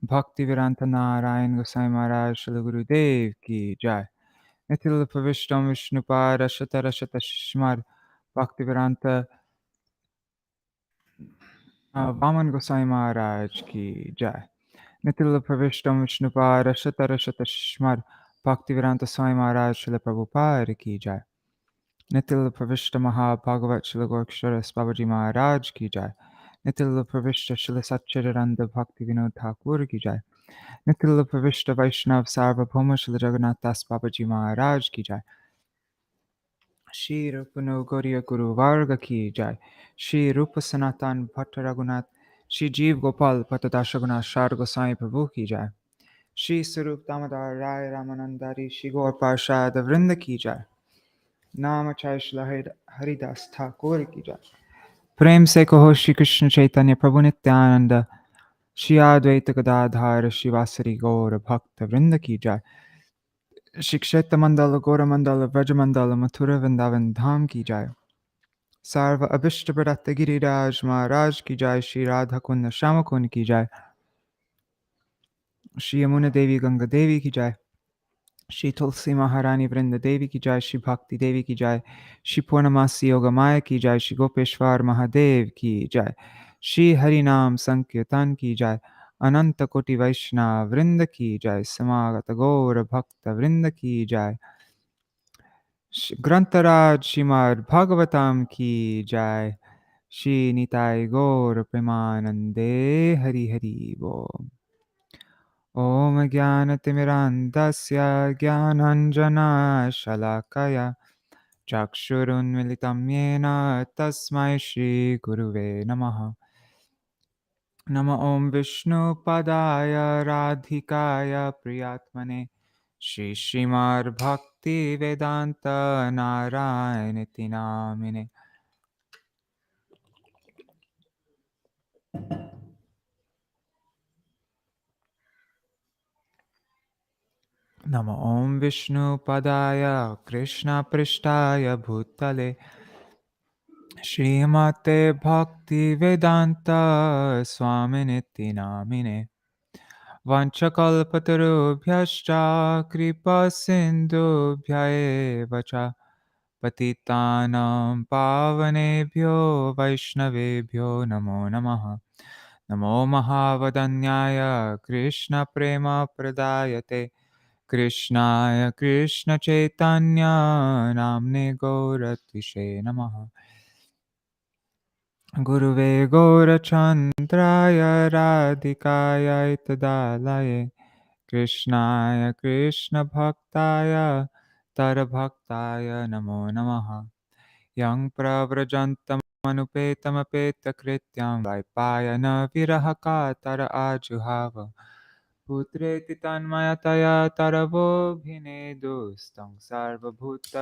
Bhaktivedanta Narayan Gosai Maharaj Srila Gurudev ki jai. Nitil Pravishtam Vishnupad Ashata Rashata Shishmar Bhaktivedanta Vaman Gosai Maharaj ki jai. Nitil Pravishtam Vishnupad Ashata Rashata Shishmar Bhaktivedanta Swami Maharaj Srila Prabhupada ki jai. Nitil Pravishta Maha Bhagavat Srila Gorksharas Babaji Maharaj ki jai. Nitil Pravishta Srila Satchidananda Bhakti Vinod Thakur ki jai. Nitil Pravishta Vaishnav Sarvabhauma Srila Jagannath Das Babaji Maharaj ki jai. Shri Rupano Gauriya Guru Varga ki jai. Shri Rupa Sanatan Bhatta Raghunath. Shri Jeev Gopal Patadashagunath Shar Gosai Prabhu ki jai. Shri Sarup Damodar Rai Ramanandari Shri Gaur Parshad Vrinda ki jai. नाम आचार्य श्रील हरिदास ठाकुर की जय। प्रेम से कहो श्री कृष्ण चैतन्य प्रभु नित्यानंद श्री अद्वैत गदाधर शिवासरी गौर भक्त वृंद की जय। श्री क्षेत्र मंडल गौर मंडल व्रज मंडल मथुरा वृंदावन धाम की जय। सर्व अभिष्ट प्रदत्त गिरिराज महाराज की जय। श्री राधा कुंड श्याम कुंड की जय। श्री यमुना देवी गंगा देवी की जय। श्री तुलसी महारानी वृंद देवी की जय। श्री भक्ति देवी की जय। श्री पूर्णमासी योग माया की जय। श्री गोपेश्वर महादेव की जय। श्री हरि नाम संकीर्तन की जय। अनंत कोटि वैष्णव वृंद की जय। समागत गौर भक्त वृंद की जय। ग्रंथराज श्रीमद् भागवतम की जय। श्री निताय गौर प्रेमानंदे हरि हरि बोल। ॐ ज्ञानतिमिरान्धस्य ज्ञानाञ्जनशलाकया चक्षुरुन्मिलितं येन तस्मै श्रीगुरुवे नमः। नमो ॐ विष्णुपदाय राधिकाय प्रियात्मने श्रीमद्भक्तिवेदान्त नारायणेति नामिने। नमो ॐ विष्णुपदाय कृष्णपृष्ठाय भूतले श्रीमते भक्तिवेदान्त स्वामिनिति नामिने। वाञ्छकल्पतरुभ्यश्च कृपासिन्धुभ्य एव च पतितानां पावनेभ्यो वैष्णवेभ्यो नमो नमः। नमो महावदन्याय कृष्णप्रेमप्रदायते कृष्णाय कृष्णचैतन्य नाम्ने गौरत्विषे नमः। गुरुवे गौरचन्द्राय राधिकाय तदालये कृष्णाय कृष्णभक्ताय तरभक्ताय नमो नमः। यं प्रव्रजन्तमनुपेतमपेतकृत्यं वैपायन विरहकातर आजुहाव पुत्रेति तन्मयतया तरवोऽभिनेदुस्तं सर्वभूत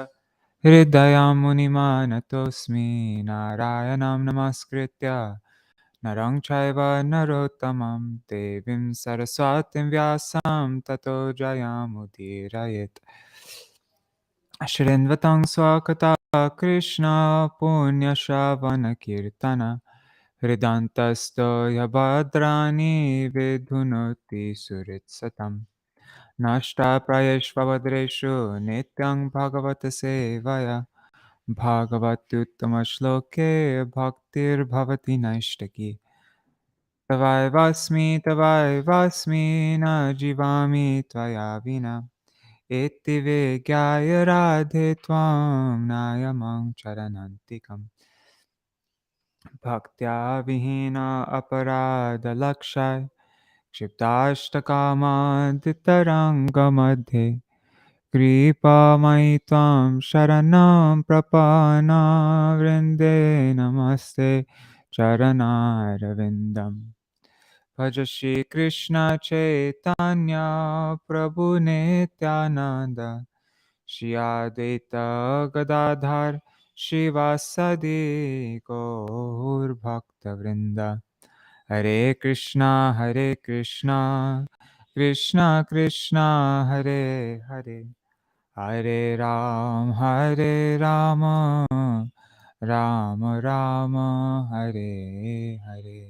हृदयां मुनिमानतोऽस्मि। नारायणं नमस्कृत्य नरं चैव नरोत्तमं देवीं सरस्वतीं व्यासं ततो जयमुदीरयेत्। शृण्वतं स्वकथा कृष्ण पुण्यश्रवणकीर्तन हृदन्तस्तो यभद्राणि विधुनोति सुहृत्सतम्। नष्टाप्रायेष्वभद्रेषु नित्यं भगवत सेवया भागवत्युत्तमश्लोके भक्तिर्भवति नैष्टिकी। तवैवास्मि न जीवामि त्वया विना एति विज्ञाय राधे त्वां नायमं चरणान्तिकम्। भक्त्या विहीन अपराधलक्षाय क्षिप्ताष्टकामादितरङ्गमध्ये कृपामयि त्वां शरणं प्रपन्ना वृन्दे नमस्ते चरणारविन्दम्। भज श्रीकृष्ण चैतन्य प्रभु नित्यानन्द श्री अद्वैत गदाधर श्रीवासदि गौरभक्तवृन्द। हरे Krishna Krishna Krishna Hare Hare Hare Ram Ram Ram Hare Hare.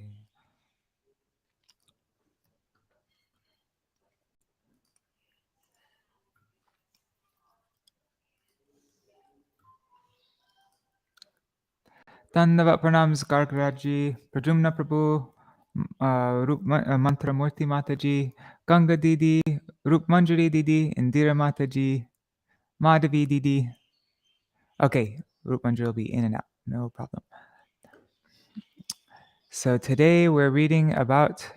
Dandavat pranams Gargaraji, Prajumna Prabhu, Mantra Murti Mataji, Ganga Didi, Rup Manjari Didi, Indira Mataji, Madhavi Didi. Okay, Rup Manjari will be in and out, no problem. So today we're reading about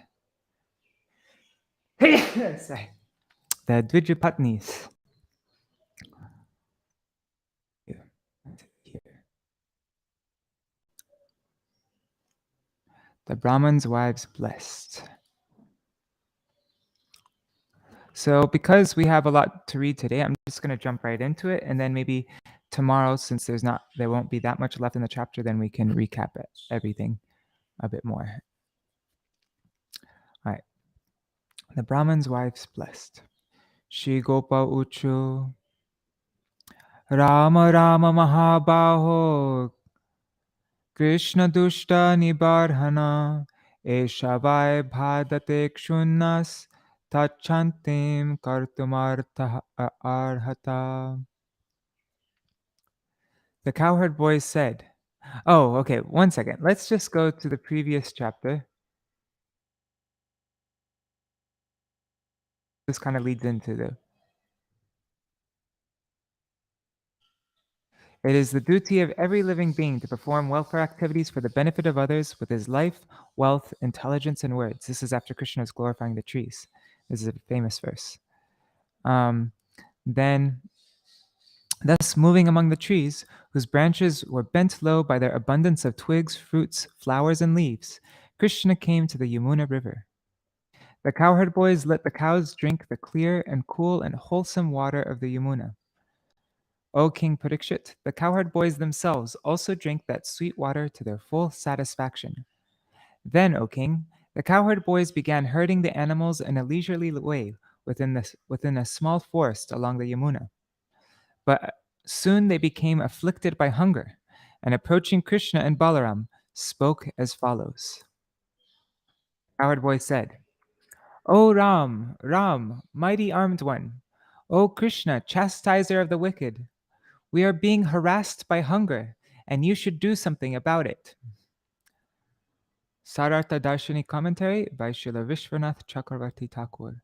sorry, the Dvijapatnis. The Brahman's wives blessed. So because we have a lot to read today, I'm just going to jump right into it, and then maybe tomorrow, since there won't be that much left in the chapter, then we can recap everything a bit more. All right. The Brahman's wives blessed. Shri Gopa Uchu Rama Rama Mahabaho Krishna Dushta Nibarhana Eshavai Bhadate Kshunnas Tachantim Kartumartha Arhata. The cowherd boys said, oh, okay, 1 second. Let's just go to the previous chapter. This kind of leads into It is the duty of every living being to perform welfare activities for the benefit of others with his life, wealth, intelligence, and words. This is after Krishna is glorifying the trees. This is a famous verse. Then, thus moving among the trees, whose branches were bent low by their abundance of twigs, fruits, flowers, and leaves, Krishna came to the Yamuna river. The cowherd boys let the cows drink the clear and cool and wholesome water of the Yamuna. O King Parikshit, the cowherd boys themselves also drank that sweet water to their full satisfaction. Then, O King, the cowherd boys began herding the animals in a leisurely way within a small forest along the Yamuna. But soon they became afflicted by hunger, and approaching Krishna and Balaram, spoke as follows. The cowherd boy said, O Ram, Ram, mighty armed one, O Krishna, chastiser of the wicked, we are being harassed by hunger, and you should do something about it. Sarartha-darsini commentary by Srila Visvanatha Cakravarti Thakura.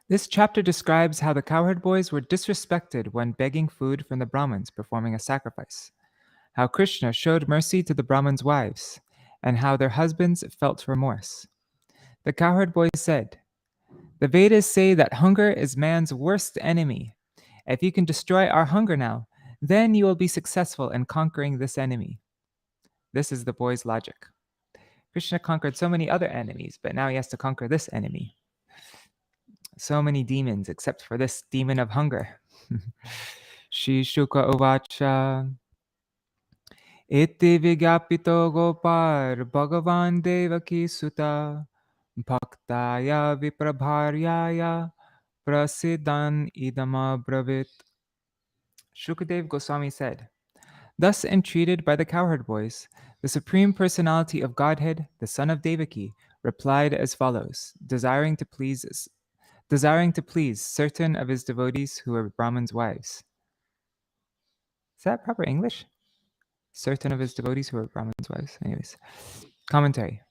This chapter describes how the cowherd boys were disrespected when begging food from the Brahmins performing a sacrifice, how Krishna showed mercy to the Brahmins' wives, and how their husbands felt remorse. The cowherd boys said, the Vedas say that hunger is man's worst enemy. If you can destroy our hunger now, then you will be successful in conquering this enemy. This is the boy's logic. Krishna conquered so many other enemies, but now he has to conquer this enemy. So many demons, except for this demon of hunger. Shri Shuka Uvacha Iti Vigyapito Gopar Bhagavan Devaki Sutta Bhaktaya Viprabharyaya Prasiddhan Idama Bravit. Shukadev Goswami said, thus entreated by the cowherd boys, the Supreme Personality of Godhead, the son of Devaki, replied as follows, desiring to please certain of his devotees who were Brahmins' wives. Is that proper English? Certain of his devotees who were Brahmins' wives. Anyways, commentary.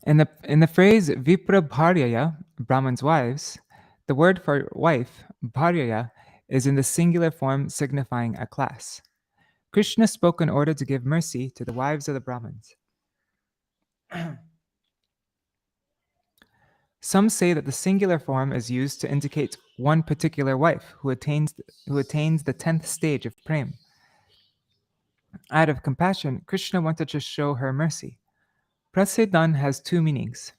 In the phrase Vipra Bharyaya, Brahmins' wives, the word for wife, Bharyaya, is in the singular form signifying a class. Krishna spoke in order to give mercy to the wives of the Brahmins. Some say that the singular form is used to indicate one particular wife who attains the 10th stage of prem. Out of compassion, Krishna wanted to show her mercy. Prasiddhan has two meanings,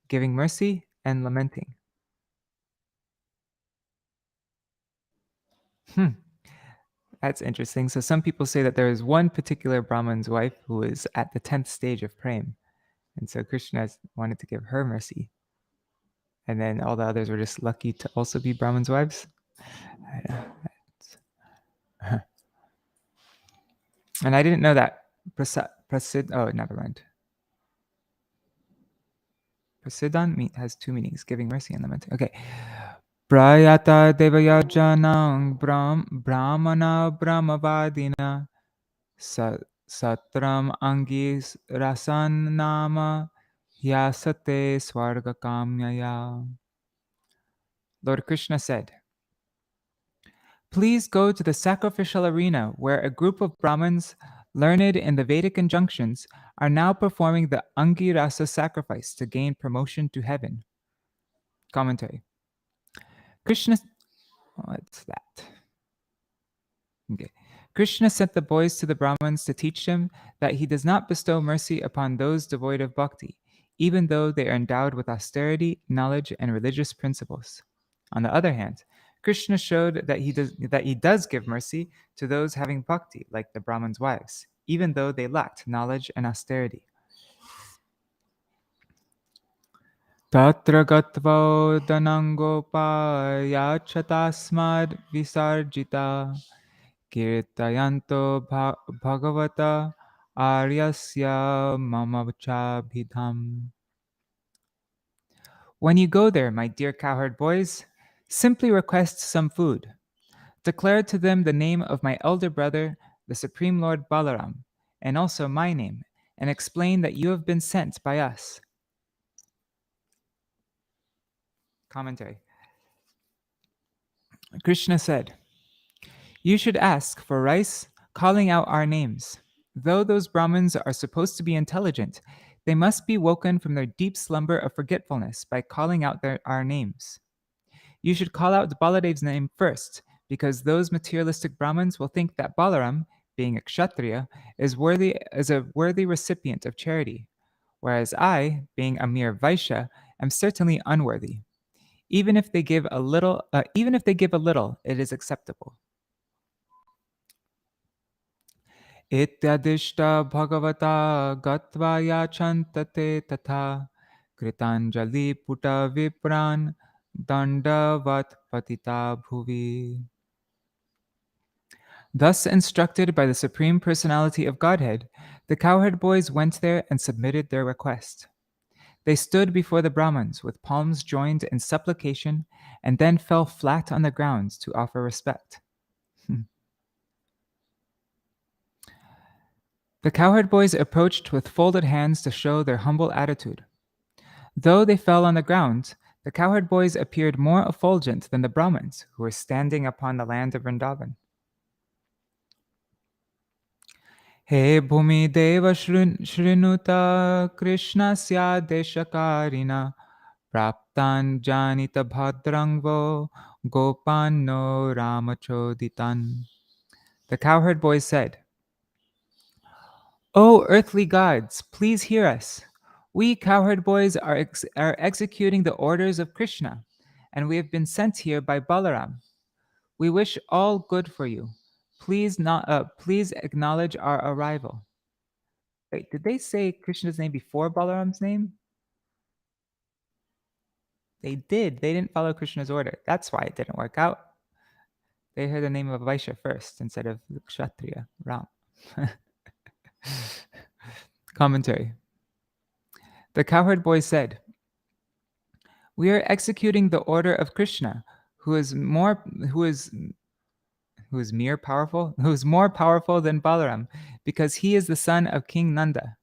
giving mercy and lamenting. That's interesting. So some people say that there is one particular Brahman's wife who is at the 10th stage of prem. And so Krishna wanted to give her mercy. And then all the others were just lucky to also be Brahman's wives. And I didn't know that. Never mind. Prasiddhan has two meanings, giving mercy and lamenting. Okay. Prayata devayajanang brahmana brahmavadina satram angis rasan nama yasate swargakamyaya. Lord Krishna said, "Please go to the sacrificial arena where a group of Brahmins learned in the Vedic injunctions are now performing the Angirasa sacrifice to gain promotion to heaven." Commentary. Krishna, what's that? Okay. Krishna sent the boys to the Brahmins to teach them that he does not bestow mercy upon those devoid of bhakti, even though they are endowed with austerity, knowledge, and religious principles. On the other hand, Krishna showed that he does give mercy to those having bhakti, like the Brahmins' wives, even though they lacked knowledge and austerity. Tatra gatva danangopa yachatasmad visarjita Kirtayanto Bhagavata Aryasya Mamavachabhidham. When you go there, my dear cowherd boys, simply request some food. Declare to them the name of my elder brother, the Supreme Lord Balaram, and also my name, and explain that you have been sent by us. Commentary. Krishna said, "You should ask for rice, calling out our names. Though those Brahmins are supposed to be intelligent, they must be woken from their deep slumber of forgetfulness by calling out our names. You should call out Baladev's name first, because those materialistic Brahmins will think that Balaram, being a Kshatriya, is a worthy recipient of charity, whereas I, being a mere Vaishya, am certainly unworthy. Even if they give a little, it is acceptable." Ityadishta bhagavata gatva yachantate tatha kritanjali puta vipran dandavat patita bhuvi. Thus instructed by the Supreme Personality of Godhead, the cowherd boys went there and submitted their request. They stood before the Brahmins with palms joined in supplication and then fell flat on the ground to offer respect. The cowherd boys approached with folded hands to show their humble attitude. Though they fell on the ground, the cowherd boys appeared more effulgent than the Brahmins, who were standing upon the land of Vrindavan. He bhumi deva shrinuta krishnasya deshakarina praptan janita bhadrangvo gopanno ramachoditan. The cowherd boys said, "O earthly gods, please hear us. We cowherd boys are executing the orders of Krishna, and we have been sent here by Balaram. We wish all good for you. Please acknowledge our arrival." Wait, did they say Krishna's name before Balaram's name? They did. They didn't follow Krishna's order. That's why it didn't work out. They heard the name of Vaishya first instead of Kshatriya, Ram. Commentary. The cowherd boy said, "We are executing the order of Krishna, who is more powerful than Balaram, because he is the son of King Nanda."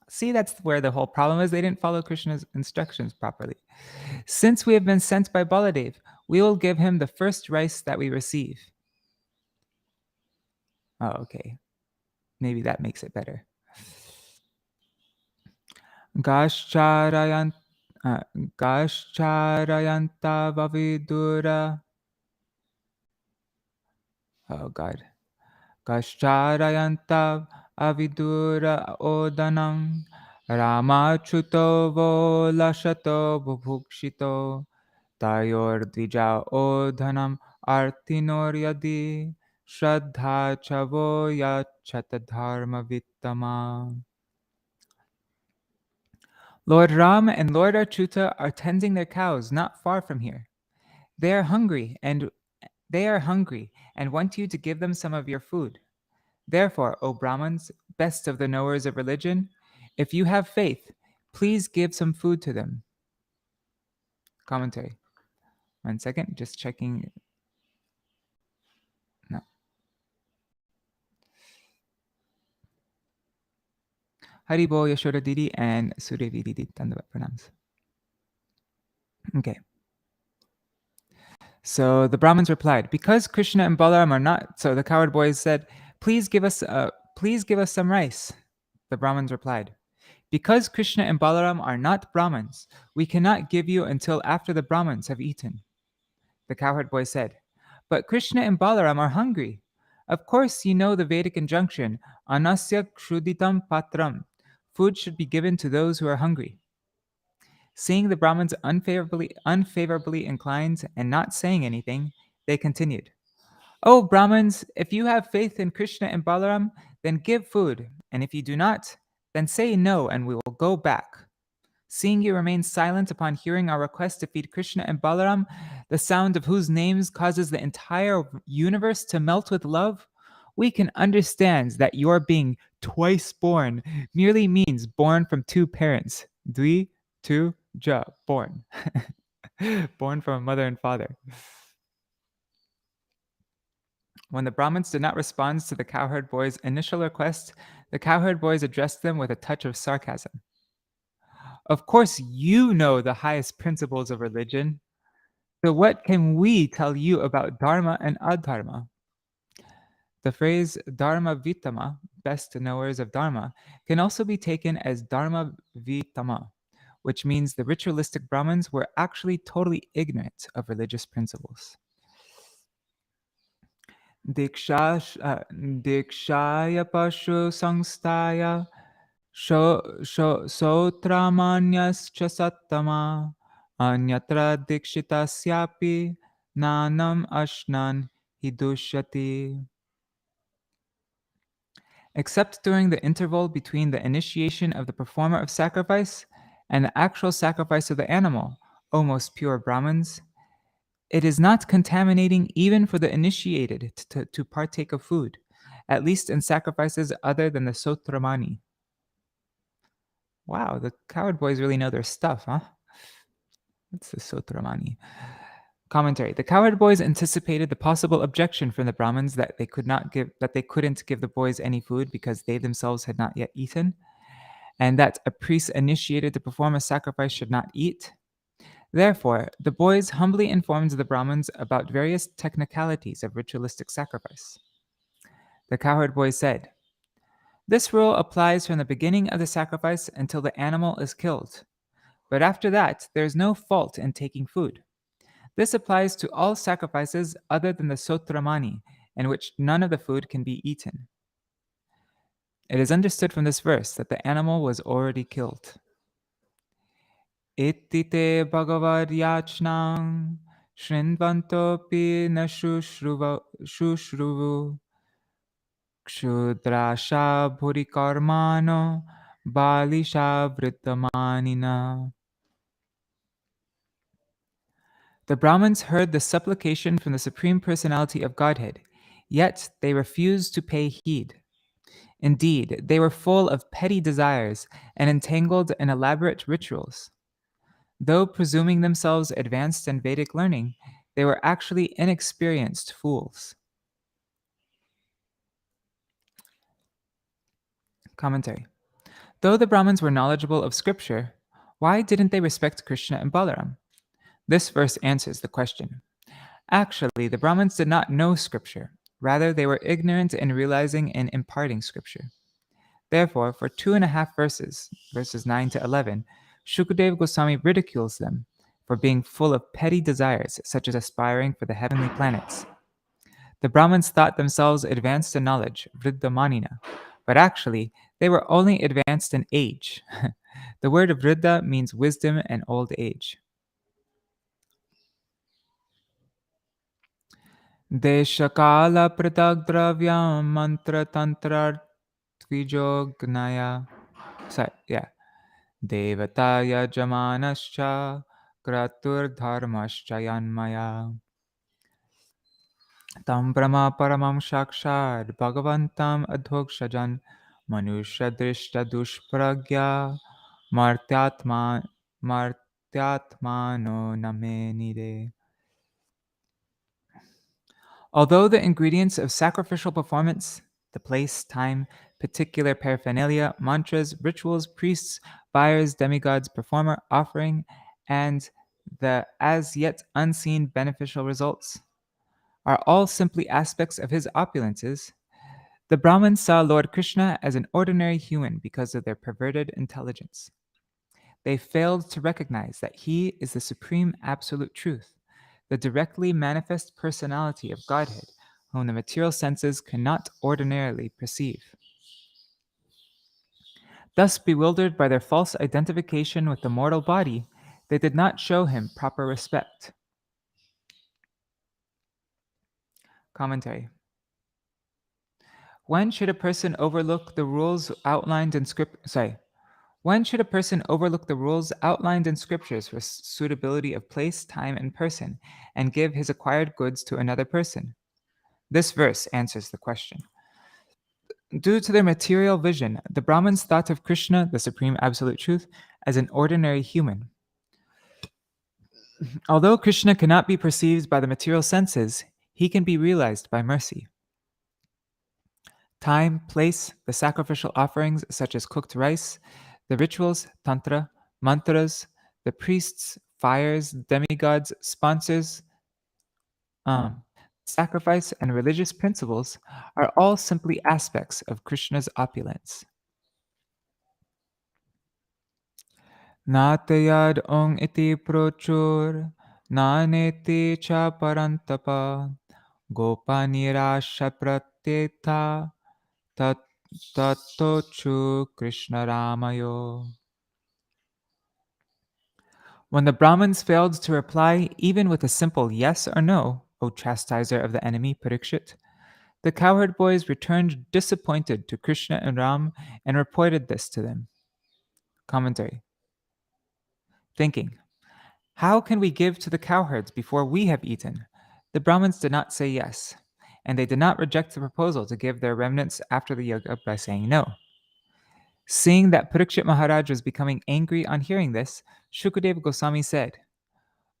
See, that's where the whole problem is. They didn't follow Krishna's instructions properly. "Since we have been sent by Baladev, we will give him the first rice that we receive." Oh, okay. Maybe that makes it better. Gashcharayanta vavidura. Oh God. Gashcharayanta avidura odanam ramachuto vo lashato bubhukshito tayor dvija odhanam artinor yadi shraddha chavo yachata dharma vittama. Lord Ram and Lord Achyuta are tending their cows not far from here. They are hungry and want you to give them some of your food. Therefore, O Brahmins, best of the knowers of religion, if you have faith, please give some food to them. Commentary. 1 second, just checking. No. Haribo, Yashoda Didi, and Sudevi Didi. Dandavat pranams. Okay. So the Brahmins replied, because Krishna and Balaram are not. So the cowherd boys said, please give us some rice. The Brahmins replied, because Krishna and Balaram are not Brahmins, we cannot give you until after the Brahmins have eaten. The cowherd boy said, but Krishna and Balaram are hungry. Of course, you know the Vedic injunction, anasya kshruditam patram. Food should be given to those who are hungry. Seeing the Brahmins unfavorably inclined and not saying anything, they continued, oh, Brahmins, if you have faith in Krishna and Balaram, then give food, and if you do not, then say no and we will go back. Seeing you remain silent upon hearing our request to feed Krishna and Balaram, the sound of whose names causes the entire universe to melt with love, we can understand that your being twice born merely means born from two parents. Dvi, two, ja, born. Born from a mother and father. When the Brahmins did not respond to the cowherd boys' initial request, the cowherd boys addressed them with a touch of sarcasm. Of course, you know the highest principles of religion. So what can we tell you about dharma and adharma? The phrase dharma vitama, best knowers of dharma, can also be taken as dharma vitama, which means the ritualistic Brahmins were actually totally ignorant of religious principles. Dikshaya pashu sangstaya sotramanyascha sattama anyatra dikshitasyapi nanam ashnan hidushyati. Except during the interval between the initiation of the performer of sacrifice and the actual sacrifice of the animal, O most pure Brahmins, it is not contaminating even for the initiated to partake of food, at least in sacrifices other than the sotramani. Wow, the cowherd boys really know their stuff, huh? What's the sotramani? Commentary. The cowherd boys anticipated the possible objection from the Brahmins that they couldn't give the boys any food because they themselves had not yet eaten, and that a priest initiated to perform a sacrifice should not eat. Therefore, the boys humbly informed the Brahmins about various technicalities of ritualistic sacrifice. The cowherd boy said, this rule applies from the beginning of the sacrifice until the animal is killed. But after that, there is no fault in taking food. This applies to all sacrifices other than the sotramani, in which none of the food can be eaten. It is understood from this verse that the animal was already killed. Ittite bhagavad yachnang shrinvantopi na shushruvu kshudrasha bhurikarmano balisha vrittamanina. The Brahmins heard the supplication from the Supreme Personality of Godhead, yet they refused to pay heed. Indeed, they were full of petty desires and entangled in elaborate rituals. Though presuming themselves advanced in Vedic learning, they were actually inexperienced fools. Commentary. Though the Brahmins were knowledgeable of scripture, why didn't they respect Krishna and Balaram? This verse answers the question. Actually, the Brahmins did not know scripture. Rather, they were ignorant in realizing and imparting scripture. Therefore, for 2.5 verses, verses 9 to 11, Shukadeva Goswami ridicules them for being full of petty desires, such as aspiring for the heavenly planets. The Brahmins thought themselves advanced in knowledge, vriddhamanina, but actually, they were only advanced in age. The word of vriddha means wisdom and old age. Deshakala pratagdravyam mantra tantra tvijognaya. Sorry, yeah. Devataya jamanascha kratur dharmascha yanmaya. Tam brahma paramam shakshad bhagavantam adhokshajan manusha drishta dushpragya martyatma tyatmano namenide. Although the ingredients of sacrificial performance, the place, time, particular paraphernalia, mantras, rituals, priests, buyers, demigods, performer, offering, and the as yet unseen beneficial results are all simply aspects of his opulences, the Brahmins saw Lord Krishna as an ordinary human because of their perverted intelligence. They failed to recognize that he is the supreme absolute truth, the directly manifest personality of Godhead, whom the material senses cannot ordinarily perceive. Thus, bewildered by their false identification with the mortal body, they did not show him proper respect. Commentary. When should a person overlook the rules outlined in When should a person overlook the rules outlined in scriptures for suitability of place, time, and person, and give his acquired goods to another person? This verse answers the question. Due to their material vision, the Brahmins thought of Krishna, the supreme absolute truth, as an ordinary human. Although Krishna cannot be perceived by the material senses, he can be realized by mercy. Time, place, the sacrificial offerings such as cooked rice, the rituals, tantra, mantras, the priests, fires, demigods, sponsors, sacrifice, and religious principles are all simply aspects of Krishna's opulence. Natayad ong iti prochur, naneti cha parantapa, gopanirasha pratyeta, Tattochu Krishna Ramayo. When the Brahmins failed to reply even with a simple yes or no, O chastiser of the enemy, Parikshit, the cowherd boys returned disappointed to Krishna and Ram and reported this to them. Commentary. Thinking, how can we give to the cowherds before we have eaten? The Brahmins did not say yes, and they did not reject the proposal to give their remnants after the yoga by saying no. Seeing that Parikshit Maharaj was becoming angry on hearing this, Shukadeva Goswami said,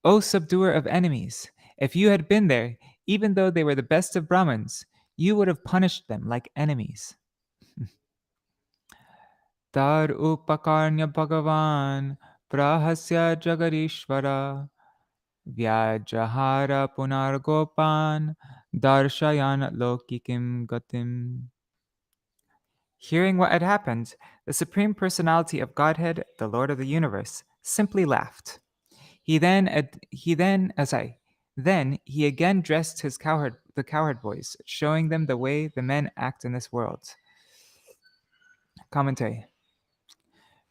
O subduer of enemies, if you had been there, even though they were the best of Brahmins, you would have punished them like enemies. Tar upakarnya bhagavan prahasya jagarishvara vyajahara punargopan darshayan lokikim gatim. Hearing what had happened, the Supreme Personality of Godhead, the Lord of the Universe, simply laughed. Then he again dressed the cowherd boys, showing them the way the men act in this world. Commentary.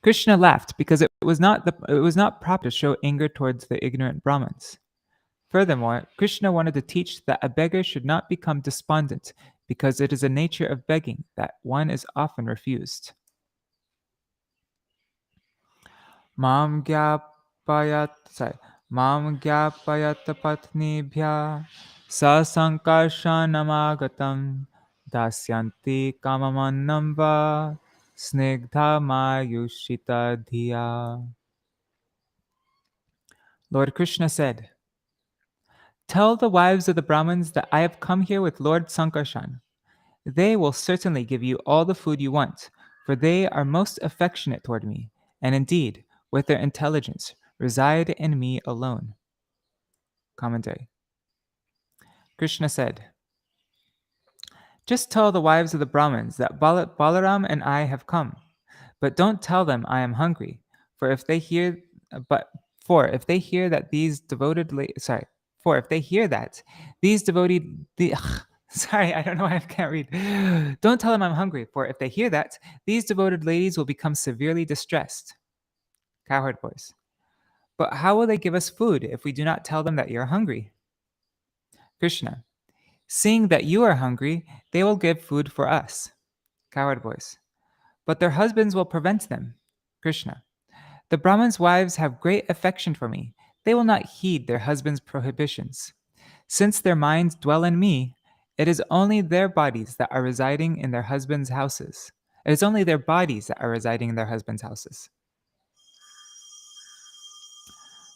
Krishna laughed because it was not proper to show anger towards the ignorant Brahmins. Furthermore, Krishna wanted to teach that a beggar should not become despondent because it is a nature of begging that one is often refused. Mam gyapayat patnibhya sasankarshanamagatam dasyanti kamamannam va snigdha mayushita dhiya. Lord Krishna said, tell the wives of the Brahmins that I have come here with Lord Sankarshan. They will certainly give you all the food you want, for they are most affectionate toward me, and indeed, with their intelligence, reside in me alone. Commentary. Krishna said, just tell the wives of the Brahmins that Balaram and I have come, but don't tell them I am hungry, for if they hear that these devoted sorry, I don't know why I can't read. Don't tell them I'm hungry, for if they hear that, these devoted ladies will become severely distressed. Cowherd boys. But how will they give us food if we do not tell them that you're hungry? Krishna. Seeing that you are hungry, they will give food for us. Cowherd boys. But their husbands will prevent them. Krishna. The Brahmins' wives have great affection for me. They will not heed their husbands' prohibitions. Since their minds dwell in me, it is only their bodies that are residing in their husbands' houses. It is only their bodies that are residing in their husbands' houses.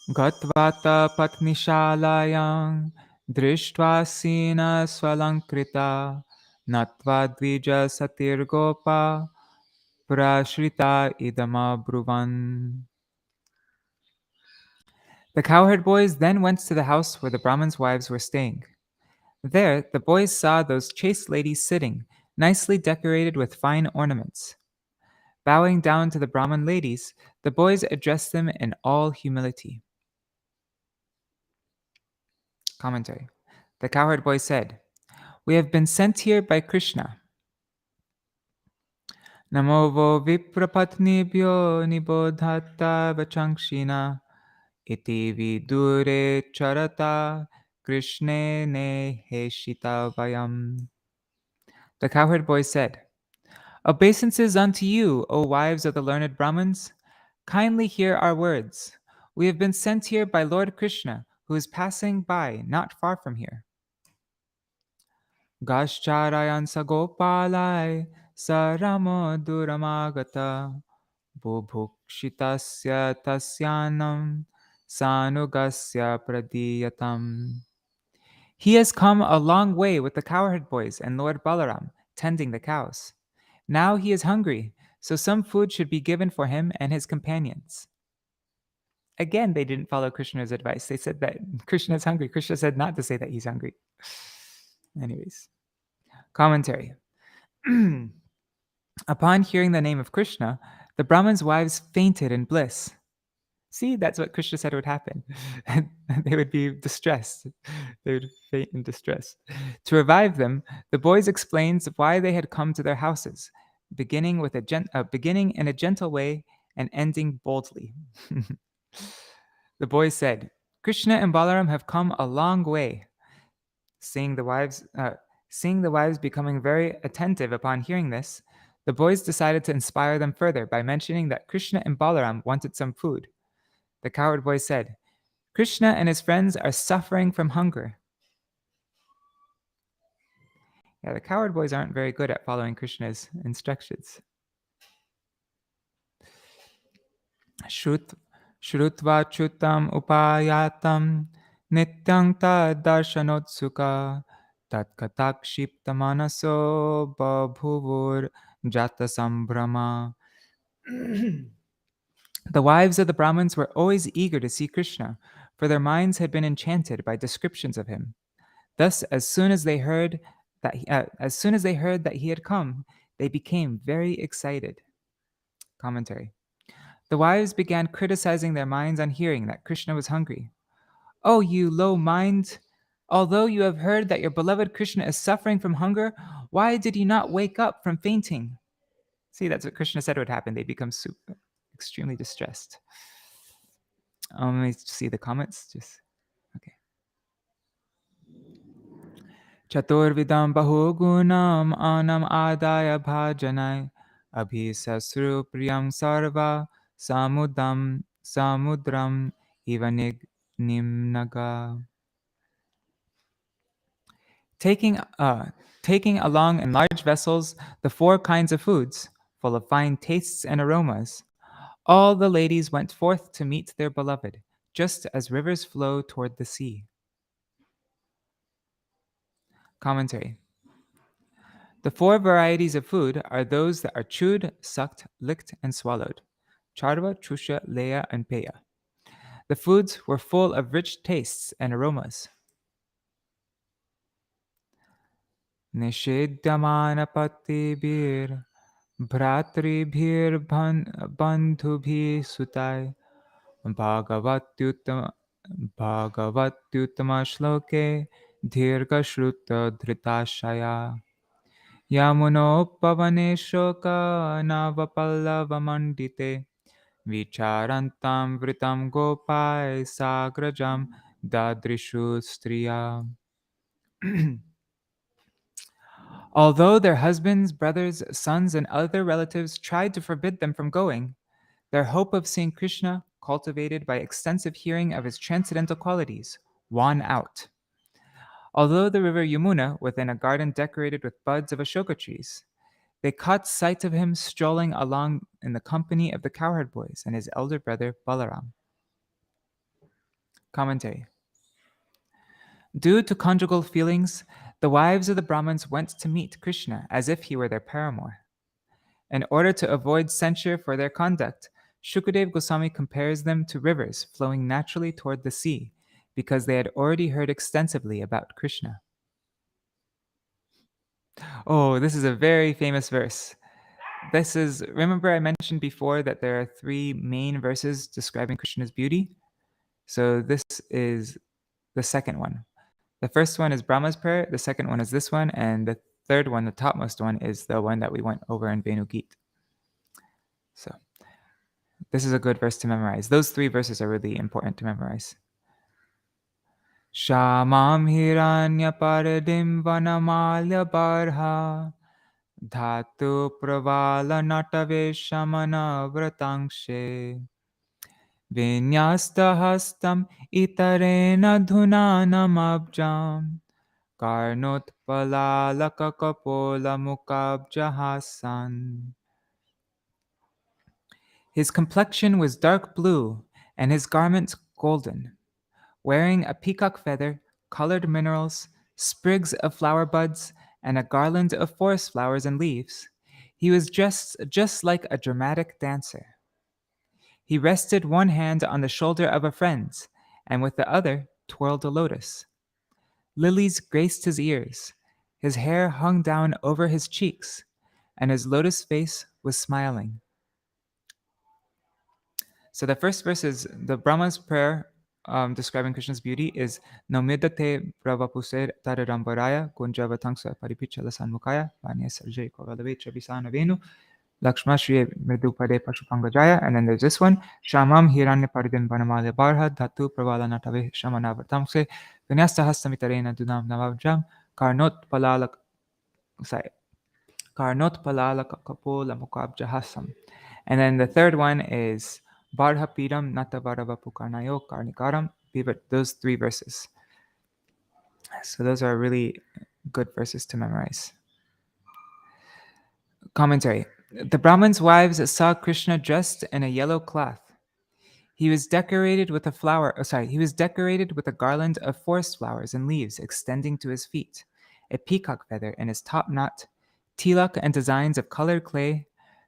Gatvata patnishalayang drishtva sina swalankrita natva dvija satirgopa prashrita idama bruvan. The cowherd boys then went to the house where the Brahmins' wives were staying. There, the boys saw those chaste ladies sitting, nicely decorated with fine ornaments. Bowing down to the Brahmin ladies, the boys addressed them in all humility. Commentary. The cowherd boy said, "We have been sent here by Krishna. Namo vo viprapatnibhyo nibodhata vachangshina iti vidure charata krishne ne heshita vayam." The cowherd boy said, "Obeisances unto you, O wives of the learned Brahmins. Kindly hear our words. We have been sent here by Lord Krishna, who is passing by not far from here. Gascharayan sagopalai saramo duramagata bubhukshitasya tasyanam sanugasya pradiyatam." He has come a long way with the cowherd boys and Lord Balaram, tending the cows. Now he is hungry, so some food should be given for him and his companions. Again, they didn't follow Krishna's advice. They said that Krishna is hungry. Krishna said not to say that he's hungry. Anyways, commentary. Upon hearing the name of Krishna, the Brahmin's wives fainted in bliss. See, that's what Krishna said would happen. They would be distressed. They would faint in distress. To revive them, the boys explained why they had come to their houses, beginning in a gentle way and ending boldly. The boys said, "Krishna and Balaram have come a long way." Seeing the wives becoming very attentive upon hearing this, the boys decided to inspire them further by mentioning that Krishna and Balaram wanted some food. The cowherd boy said, "Krishna and his friends are suffering from hunger." Yeah, the cowherd boys aren't very good at following Krishna's instructions. Shrutva chutam upayatam nityang tad darshanotsuka tat katak shipta manaso babhuvur jata sambrama. The wives of the Brahmins were always eager to see Krishna, for their minds had been enchanted by descriptions of him. Thus, as soon as they heard that he had come, they became very excited. Commentary. The wives began criticizing their minds on hearing that Krishna was hungry. "Oh, you low mind! Although you have heard that your beloved Krishna is suffering from hunger, why did you not wake up from fainting?" See, that's what Krishna said would happen. They become extremely distressed. Let me see the comments. Okay. Chaturvidam bahugunam anam adaya bhajanai abhisasru priyam sarva samudram ivanig nimnaga. Taking along in large vessels the 4 kinds of foods, full of fine tastes and aromas, all the ladies went forth to meet their beloved, just as rivers flow toward the sea. Commentary. The 4 varieties of food are those that are chewed, sucked, licked, and swallowed: charva, chusha, leya, and peya. The foods were full of rich tastes and aromas. Nishedyamanapatibir bhratribhir bandhubhi sutai bhagavatyutama shloke dhirgashruta dhritashaya yamunopavane shoka navapallavamandite vicharantam vritam gopai sagrajam dadrishu striya. Although their husbands, brothers, sons, and other relatives tried to forbid them from going, their hope of seeing Krishna, cultivated by extensive hearing of his transcendental qualities, won out. Although the river Yamuna, within a garden decorated with buds of ashoka trees, they caught sight of him strolling along in the company of the cowherd boys and his elder brother Balaram. Commentary. Due to conjugal feelings, the wives of the Brahmins went to meet Krishna as if he were their paramour. In order to avoid censure for their conduct, Shukadev Goswami compares them to rivers flowing naturally toward the sea, because they had already heard extensively about Krishna. Oh, this is a very famous verse. Remember I mentioned before that there are 3 main verses describing Krishna's beauty? So this is the second one. The first one is Brahma's prayer, the second one is this one, and the third one, the topmost one, is the one that we went over in Venu Geet. So this is a good verse to memorize. Those 3 verses are really important to memorize. Shamam hiranya paradim vanamalya barha dhatu pravala natave shamana vratangshe vinyasta hastam itarena dhunanam abjam karnot palalaka kapola mukabjahasan. His complexion was dark blue and his garments golden. Wearing a peacock feather, colored minerals, sprigs of flower buds, and a garland of forest flowers and leaves, he was just like a dramatic dancer. He rested one hand on the shoulder of a friend, and with the other twirled a lotus. Lilies graced his ears, his hair hung down over his cheeks, and his lotus face was smiling. So the first verse is the Brahma's prayer describing Krishna's beauty is Nomidate Brahvapusir Tararambaraya Gunjavatangsa Paripichala Sanmukaya Vanya Sarjay Kovalavitra Visana Venu Lakshma Shri Mridupade Pashupangajaya. And then there's this one Shamam Hiranya Paridim Vanamalya Barha Dhatu Pravala Natave Shamanavatamse Vinyasta Hastamitarena Dunam Navajam Karnot Palala Kapola Mukabjahasam. And then the third one is Barhapiram Natavaravapukarnayo Karnikaram. Those 3 verses. So those are really good verses to memorize. Commentary. The Brahmin's wives saw Krishna dressed in a yellow cloth. He was decorated with a garland of forest flowers and leaves extending to his feet, a peacock feather in his top knot, tilak and designs of colored clay,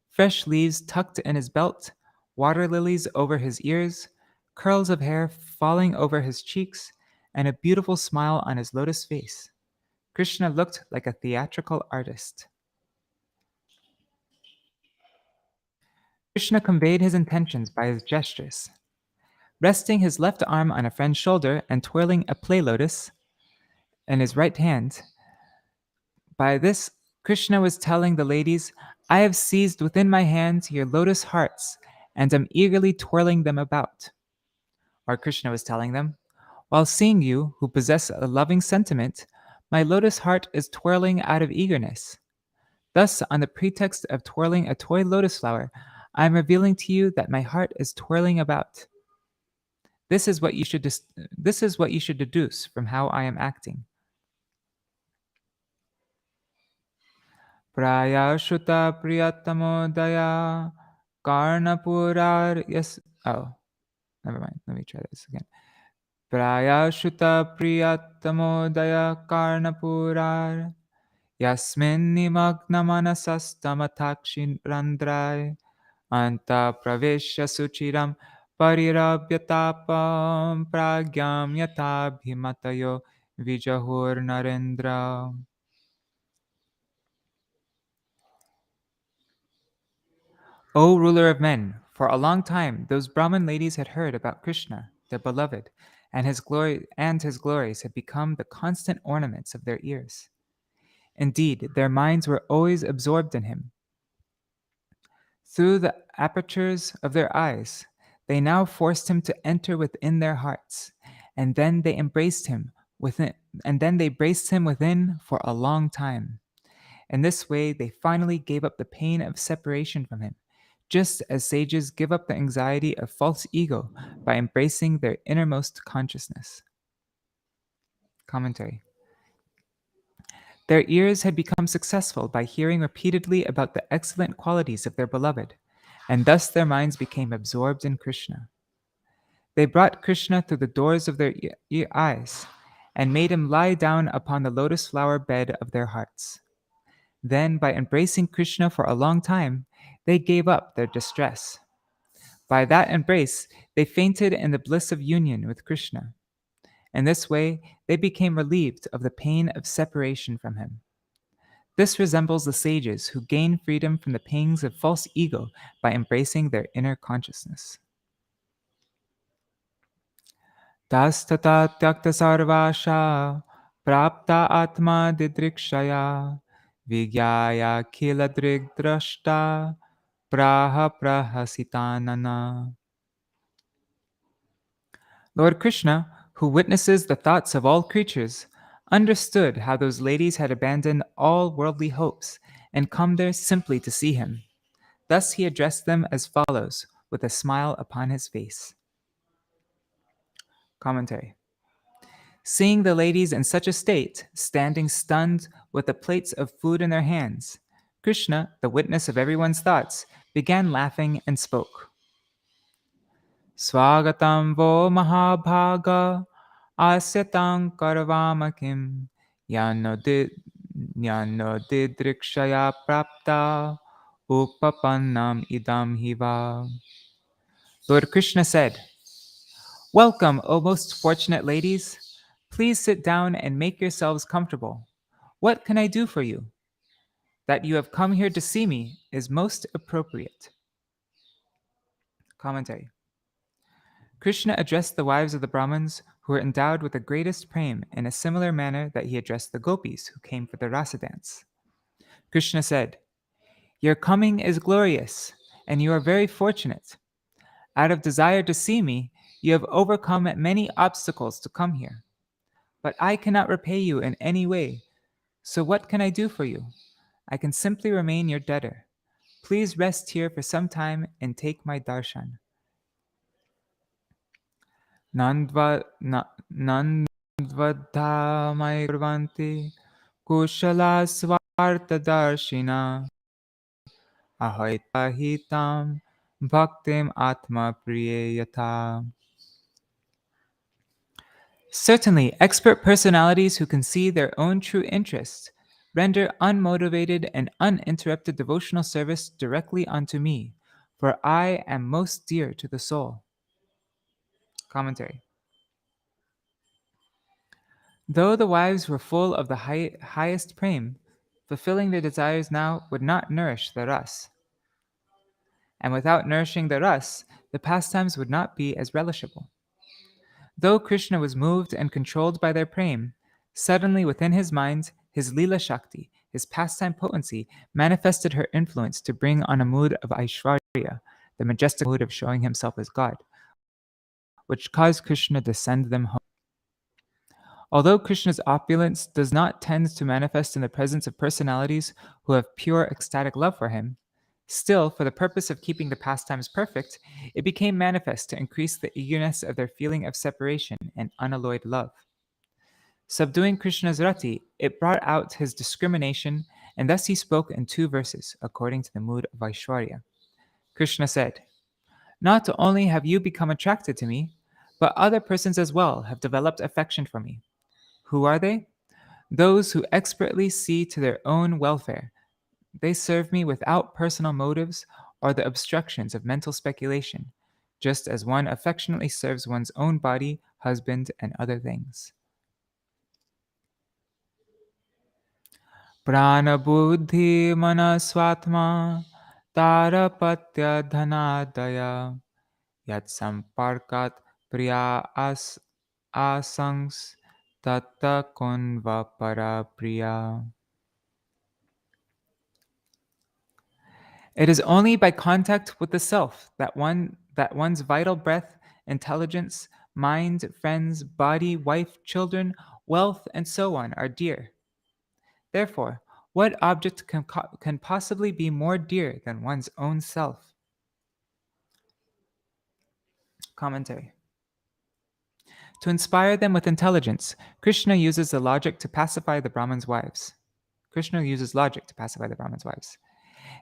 fresh leaves tucked in his belt, water lilies over his ears, curls of hair falling over his cheeks, and a beautiful smile on his lotus face. Krishna looked like a theatrical artist. Krishna conveyed his intentions by his gestures. Resting his left arm on a friend's shoulder and twirling a play lotus in his right hand, by this, Krishna was telling the ladies, I have seized within my hands your lotus hearts and am eagerly twirling them about. Or Krishna was telling them, while seeing you, who possess a loving sentiment, my lotus heart is twirling out of eagerness. Thus, on the pretext of twirling a toy lotus flower, I am revealing to you that my heart is twirling about. This is what you should deduce from how I am acting. Praya Shuta Priyatamodaya Karnapurar Yes. Oh, never mind. Let me try this again. Praya Shuta Priyatamodaya Karnapurar Yasmin Nimagna Manasastamatakshi Randrai Anta Pravesha Suchiram Parirabhyatapam Pragyam Yatabhimatayo Vijahur Narendra. O ruler of men, for a long time those Brahmin ladies had heard about Krishna, their beloved, and his glories had become the constant ornaments of their ears. Indeed, their minds were always absorbed in him. Through the apertures of their eyes, they now forced him to enter within their hearts, and then they braced him within for a long time. In this way, they finally gave up the pain of separation from him, just as sages give up the anxiety of false ego by embracing their innermost consciousness. Commentary. Their ears had become successful by hearing repeatedly about the excellent qualities of their beloved, and thus their minds became absorbed in Krishna. They brought Krishna through the doors of their eyes and made him lie down upon the lotus flower bed of their hearts. Then, by embracing Krishna for a long time, they gave up their distress. By that embrace, they fainted in the bliss of union with Krishna. In this way, they became relieved of the pain of separation from him. This resembles the sages who gain freedom from the pangs of false ego by embracing their inner consciousness. Tastata tyakta sarvasha prapta atma didrikshaya vigyaya kila drigdrashta praha prahasitanana. Lord Krishna, who witnesses the thoughts of all creatures, understood how those ladies had abandoned all worldly hopes and come there simply to see him. Thus he addressed them as follows, with a smile upon his face. Commentary. Seeing the ladies in such a state, standing stunned with the plates of food in their hands, Krishna, the witness of everyone's thoughts, began laughing and spoke. Swagatam vo mahabhaga asyatang karvamakim yano didrikshaya prapta upapannam idam hiva. Lord Krishna said, "Welcome, O most fortunate ladies. Please sit down and make yourselves comfortable. What can I do for you? That you have come here to see me is most appropriate." Commentary. Krishna addressed the wives of the Brahmins who were endowed with the greatest prema in a similar manner that he addressed the gopis who came for the rasa dance. Krishna said, "Your coming is glorious, and you are very fortunate. Out of desire to see me, you have overcome many obstacles to come here. But I cannot repay you in any way. So what can I do for you? I can simply remain your debtor. Please rest here for some time and take my darshan." Nandvadhamai kurvanti kushala Sarartha-darsina ahaitahitam bhaktim atma priyayata. Certainly, expert personalities who can see their own true interests render unmotivated and uninterrupted devotional service directly unto me, for I am most dear to the soul. Commentary. Though the wives were full of the highest prema, fulfilling their desires now would not nourish the ras. And without nourishing the ras, the pastimes would not be as relishable. Though Krishna was moved and controlled by their prema, suddenly within his mind, his lila shakti, his pastime potency, manifested her influence to bring on a mood of Aishwarya, the majestic mood of showing himself as God, which caused Krishna to send them home. Although Krishna's opulence does not tend to manifest in the presence of personalities who have pure ecstatic love for him, still, for the purpose of keeping the pastimes perfect, it became manifest to increase the eagerness of their feeling of separation and unalloyed love. Subduing Krishna's rati, it brought out his discrimination, and thus he spoke in 2 verses, according to the mood of Aishwarya. Krishna said, "Not only have you become attracted to me, but other persons as well have developed affection for me. Who are they? Those who expertly see to their own welfare. They serve me without personal motives or the obstructions of mental speculation, just as one affectionately serves one's own body, husband, and other things." Prana buddhi manaswatma tarapatya dhanadaya yat samparkat priya asangs tatta konva para priya. It is only by contact with the self that one's vital breath, intelligence, mind, friends, body, wife, children, wealth, and so on are dear. Therefore, what object can possibly be more dear than one's own self? Commentary. To inspire them with intelligence, Krishna uses the logic to pacify the Brahmins' wives.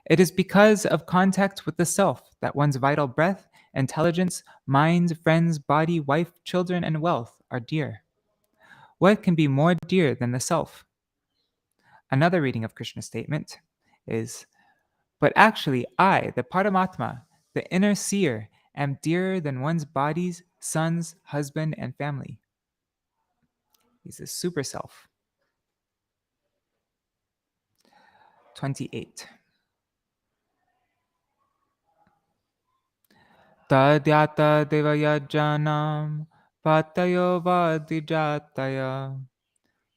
It is because of contact with the self that one's vital breath, Intelligence, mind, friends, body, wife, children, and wealth are dear. What can be more dear than the self? Another reading of Krishna's statement is, but actually, I, the Paramatma, the inner seer, am dearer than one's bodies, sons, husband, and family. He's the super self. 28. Tadyata devayajanam patayo vadijataya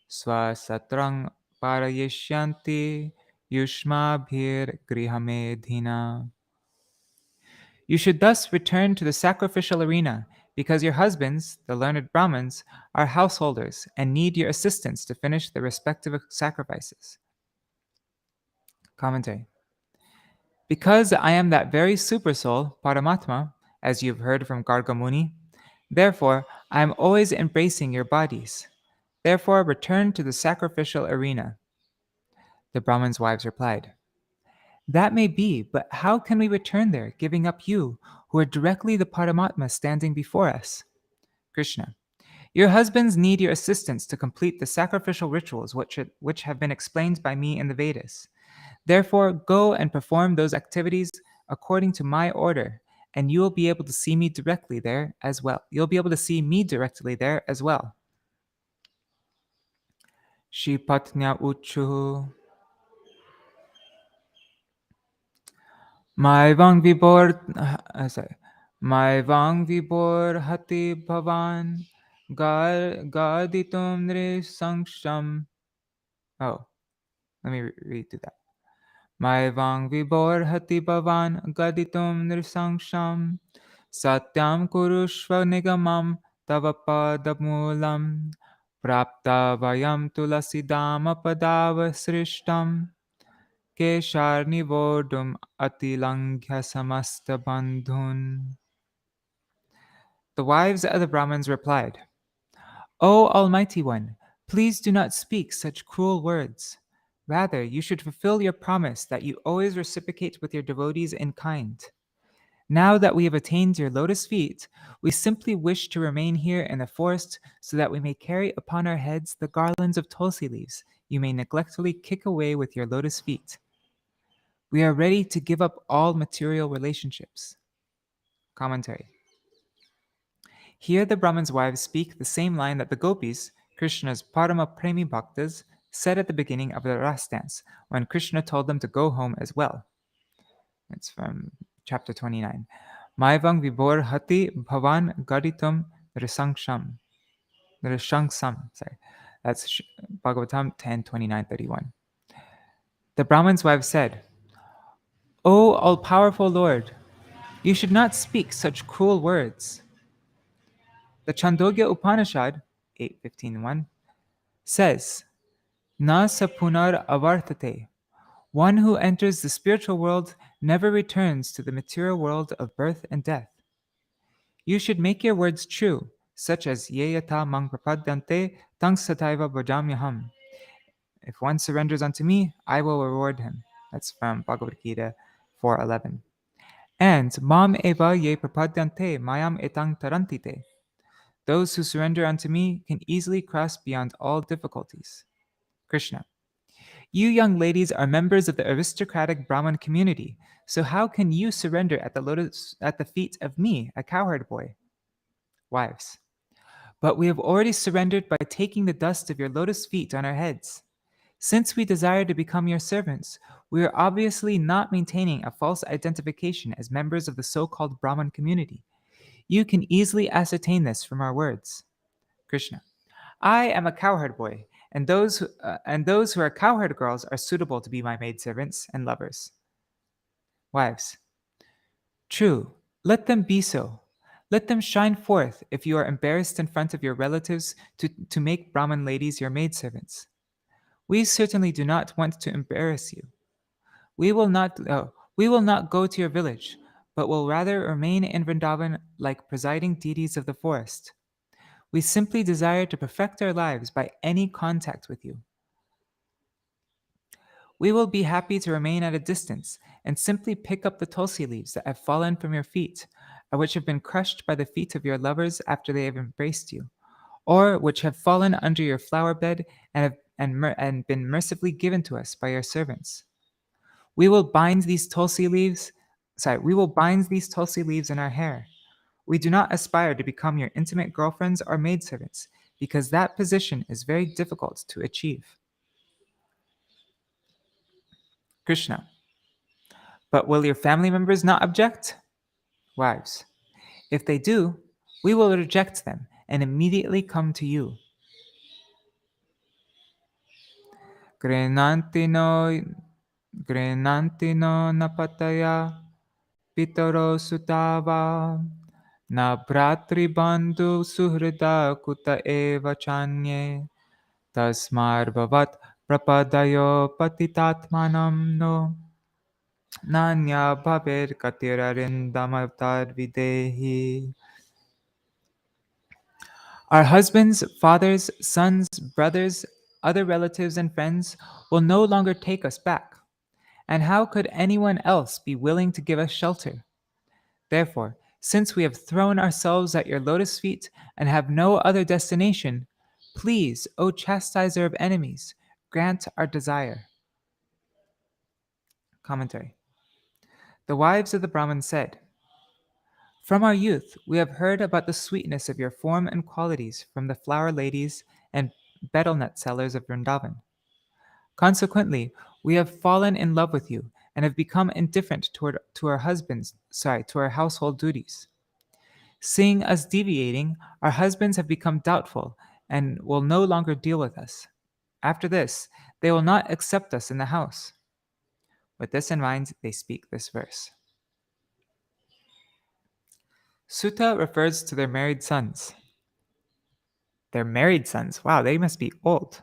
swasatrang parayishyanti yushmabhir grihamedhina. You should thus return to the sacrificial arena, because your husbands, the learned Brahmins, are householders and need your assistance to finish their respective sacrifices. Commentary. Because I am that very supersoul, Paramatma, as you've heard from Garga Muni, therefore I am always embracing your bodies. Therefore return to the sacrificial arena. The Brahmins' wives replied, That may be, but how can we return there, giving up you, who are directly the Paramatma standing before us? Krishna. Your husbands need your assistance to complete the sacrificial rituals which have been explained by me in the Vedas. Therefore, go and perform those activities according to my order, and you will be able to see me directly there as well. You'll be able to see me directly there as well. Shipatnya uchu. Maivang vibor hati bhavan gaditum nrisangsham. Oh, let me redo that. Maivang vibor hati bhavan gaditum nrisangsham satyam kurushva nigamam tava padamulam prapta vayam tulasidama padava srishtam kesharnivodum atilangya samasta bandhun. The wives of the Brahmins replied, O Almighty One, please do not speak such cruel words. Rather, you should fulfill your promise that you always reciprocate with your devotees in kind. Now that we have attained your lotus feet, we simply wish to remain here in the forest so that we may carry upon our heads the garlands of tulsi leaves you may neglectfully kick away with your lotus feet. We are ready to give up all material relationships. Commentary. Here the Brahmin's wives speak the same line that the gopis, Krishna's Parama Premi Bhaktas, said at the beginning of the Ras dance when Krishna told them to go home as well. It's from chapter 29. Maivang vibor hati bhavan gaditum risangsham. Sorry. That's Bhagavatam 10, 29, 31. The Brahmin's wife said, O all-powerful Lord, you should not speak such cruel words. The Chandogya Upanishad, 8.15.1, says, Na sapunar avartate. One who enters the spiritual world never returns to the material world of birth and death. You should make your words true, such as Yeyata mang prapadyante tang sataiva bhajamyaham. If one surrenders unto me, I will reward him. That's from Bhagavad Gita 4.11. And mam eva ye prapadyante mayam etang tarantite. Those who surrender unto me can easily cross beyond all difficulties. Krishna. You young ladies are members of the aristocratic Brahmin community, so how can you surrender at the feet of me, a cowherd boy? Wives. But we have already surrendered by taking the dust of your lotus feet on our heads. Since we desire to become your servants, we are obviously not maintaining a false identification as members of the so-called Brahmin community. You can easily ascertain this from our words. Krishna. I am a cowherd boy, and those who are cowherd girls are suitable to be my maidservants and lovers. Wives. True, let them be so. Let them shine forth if you are embarrassed in front of your relatives to make Brahmin ladies your maidservants. We certainly do not want to embarrass you. We will not go to your village, but will rather remain in Vrindavan like presiding deities of the forest. We simply desire to perfect our lives by any contact with you. We will be happy to remain at a distance and simply pick up the tulsi leaves that have fallen from your feet. which have been crushed by the feet of your lovers after they have embraced you, or which have fallen under your flower bed and been mercifully given to us by your servants. We will bind these tulsi leaves. We will bind these tulsi leaves in our hair. We do not aspire to become your intimate girlfriends or maidservants, because that position is very difficult to achieve. Krishna. But will your family members not object? Wives. If they do, we will reject them and immediately come to you. Grenantino napataya pitaro sutava na bratri bandhu suhrida kuta eva chanye tasmar bhavat prapadayo patitatmanam no nanya bhaver katirarindamavar videhi. Our husbands, fathers, sons, brothers, other relatives, and friends will no longer take us back. And how could anyone else be willing to give us shelter? Therefore, since we have thrown ourselves at your lotus feet and have no other destination, please, O chastiser of enemies, grant our desire. Commentary. The wives of the Brahmin said, From our youth, we have heard about the sweetness of your form and qualities from the flower ladies and betel nut sellers of Vrindavan. Consequently, we have fallen in love with you and have become indifferent to our household duties. Seeing us deviating, our husbands have become doubtful and will no longer deal with us. After this, they will not accept us in the house. With this in mind, they speak this verse. Sutta refers to their married sons. Their married sons, wow, they must be old.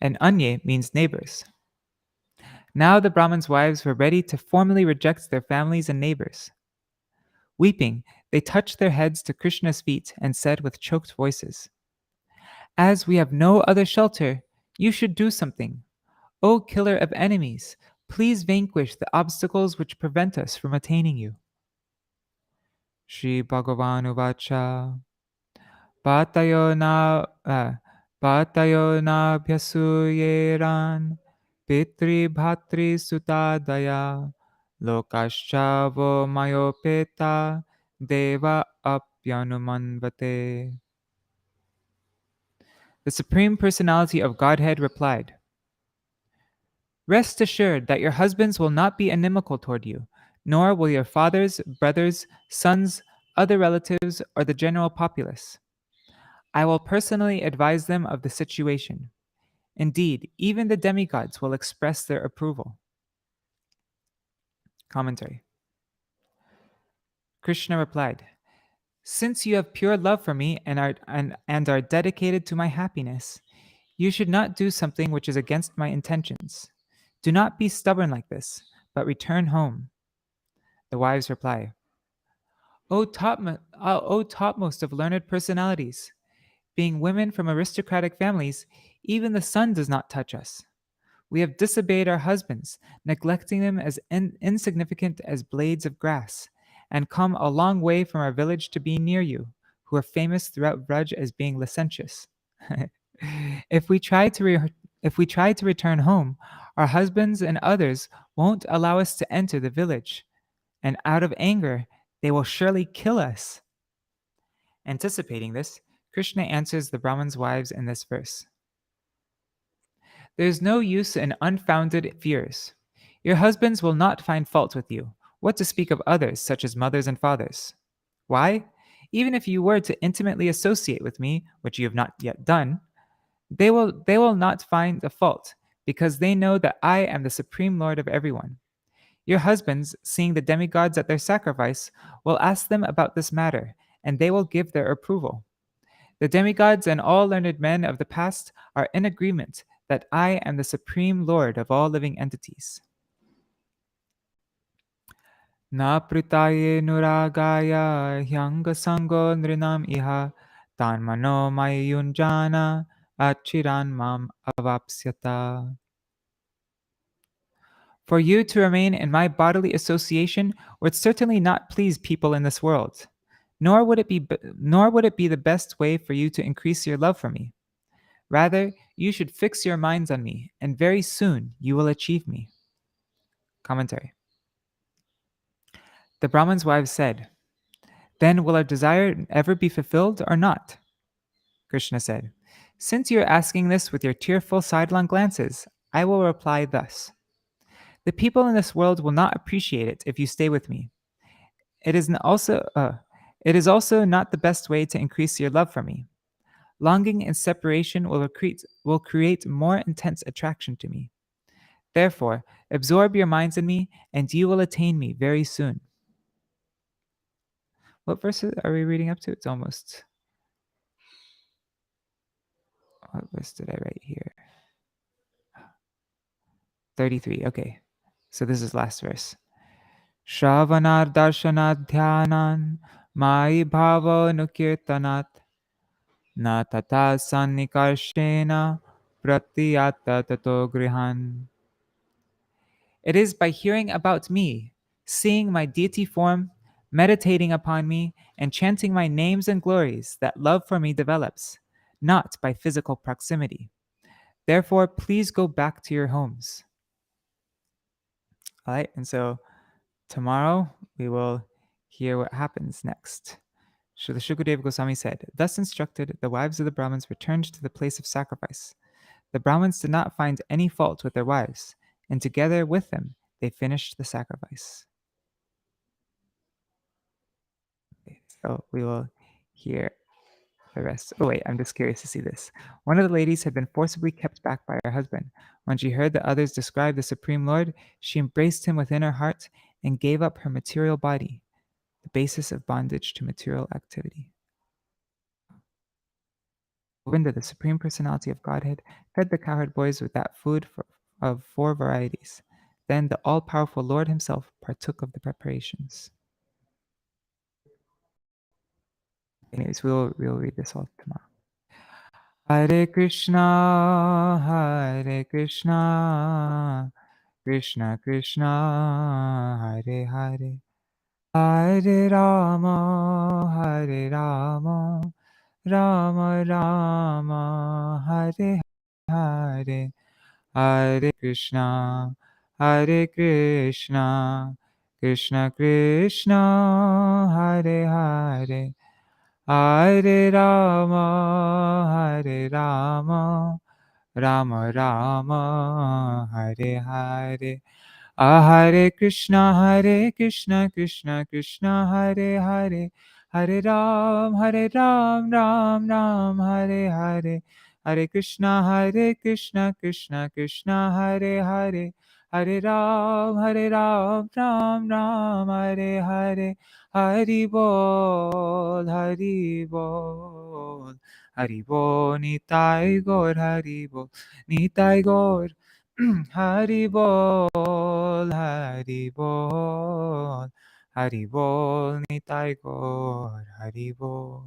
And Anye means neighbors. Now the Brahmins' wives were ready to formally reject their families and neighbors. Weeping, they touched their heads to Krishna's feet and said with choked voices, As we have no other shelter, you should do something. O killer of enemies, please vanquish the obstacles which prevent us from attaining you. Shri Bhagavan Uvacha Patayo na bhyasuyeran Pitri Bhatri Sutadaya Lokaschavo Mayopeta Deva Apyanumanvate. The Supreme Personality of Godhead replied, Rest assured that your husbands will not be inimical toward you, nor will your fathers, brothers, sons, other relatives, or the general populace. I will personally advise them of the situation. Indeed, even the demigods will express their approval. Commentary. Krishna replied, Since you have pure love for me and are dedicated to my happiness, you should not do something which is against my intentions. Do not be stubborn like this, but return home. The wives reply, O topmost of learned personalities, being women from aristocratic families, even the sun does not touch us. We have disobeyed our husbands, neglecting them as insignificant as blades of grass, and come a long way from our village to be near you, who are famous throughout Braj as being licentious. If we try to return home, our husbands and others won't allow us to enter the village, and out of anger, they will surely kill us. Anticipating this, Krishna answers the Brahmins' wives in this verse. There is no use in unfounded fears. Your husbands will not find fault with you. What to speak of others, such as mothers and fathers? Why? Even if you were to intimately associate with me, which you have not yet done, they will not find a fault, because they know that I am the supreme lord of everyone. Your husbands, seeing the demigods at their sacrifice, will ask them about this matter, and they will give their approval. The demigods and all learned men of the past are in agreement that I am the supreme lord of all living entities. Na pritaye nuragaya hyanga sango nrinam iha tan mano mayunjana achiran mam avapsyata. For you to remain in my bodily association would certainly not please people in this world, nor would it be the best way for you to increase your love for me. Rather, you should fix your minds on me, and very soon you will achieve me. Commentary. The Brahman's wives said, "Then will our desire ever be fulfilled or not?" Krishna said, "Since you are asking this with your tearful sidelong glances, I will reply thus. The people in this world will not appreciate it if you stay with me. It is also not the best way to increase your love for me. Longing and separation will create more intense attraction to me. Therefore, absorb your minds in me, and you will attain me very soon." What verse are we reading up to? It's almost. What verse did I write here? 33. Okay. So this is last verse. Shravanad dhyanan mai bhava nukirtanat na tata sannikarshena pratyata tato grihan. It is by hearing about me, seeing my deity form, meditating upon me, and chanting my names and glories that love for me develops, not by physical proximity. Therefore, please go back to your homes. All right, and so tomorrow we will hear what happens next. Srila Shukadeva Goswami said, "Thus instructed, the wives of the Brahmins returned to the place of sacrifice. The Brahmins did not find any fault with their wives, and together with them they finished the sacrifice." Okay, so we will hear the rest. Oh wait, I'm just curious to see this. One of the ladies had been forcibly kept back by her husband. When she heard the others describe the Supreme Lord, she embraced him within her heart and gave up her material body, the basis of bondage to material activity. Govinda, the Supreme Personality of Godhead, fed the cowherd boys with that food of 4 varieties. Then the all-powerful Lord himself partook of the preparations. Anyways, we'll read this all tomorrow. Hare Krishna, Krishna Krishna, Hare Hare, Hare Rama, Rama Rama, Hare Hare, Hare Krishna, Krishna Krishna, Hare Hare, Hare Rama, Rama Rama, Hare Hare. Hare Krishna, Krishna Krishna, Hare Hare, Hare Ram, Ram Ram, Hare Hare. Hare Krishna, Krishna Krishna, Hare Hare, Hare Ram, Ram Ram, Hare Hare. Hari Bol, Hari Bol, Hari Bol, Nitai Gaur, Hari Bol, Nitai Gaur. Hari Bol, Hari Bol, Hari Bol, Nitai Gaur, Hari Bol.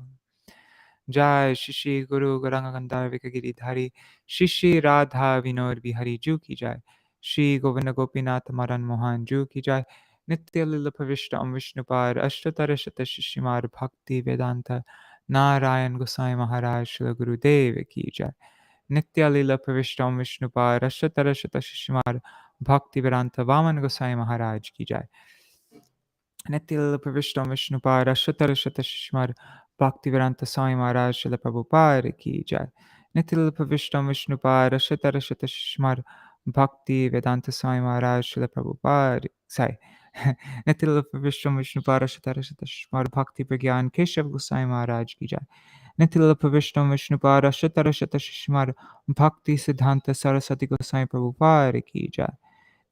Jai Shishi Guru Garanga Gandhar Vikagiri Dhari Shishi Radha Vinod Bihari Ju ki jai. Shri Govinda Gopinath Maran Mohan Ju ki jai. Nitya Lila Pravishtam Vishnupar Ashtatara Shata Shishimar Bhakti Vedanta Narayan Gosai Maharaj Shri Guru Dev ki jai. Nitya Lila Pravishtam Vishnupar Ashtatara Shata Shishimar Bhakti Vedanta Vaman Gosai Maharaj ki jai. Nitya Pravishtam Vishnupar Ashtatara Shata Shishimar Bhaktivedanta Swami Maharaj Srila Prabhupada ki jai. Nitya Pravishtam Vishnupar Ashtatara Shata Shishimar Bhaktivedanta Swami Maharaj Srila Prabhupada. Sorry. Nitya Pravishtam Vishnupar Ashtatara Shata Shishimar Bhakti Pragyan Keshav Goswami Maharaj ki jai. Nitya Pravishtam Vishnupar Ashtatara Shata Shishimar Bhakti Siddhanta Saraswati Goswami Prabhupada ki jai.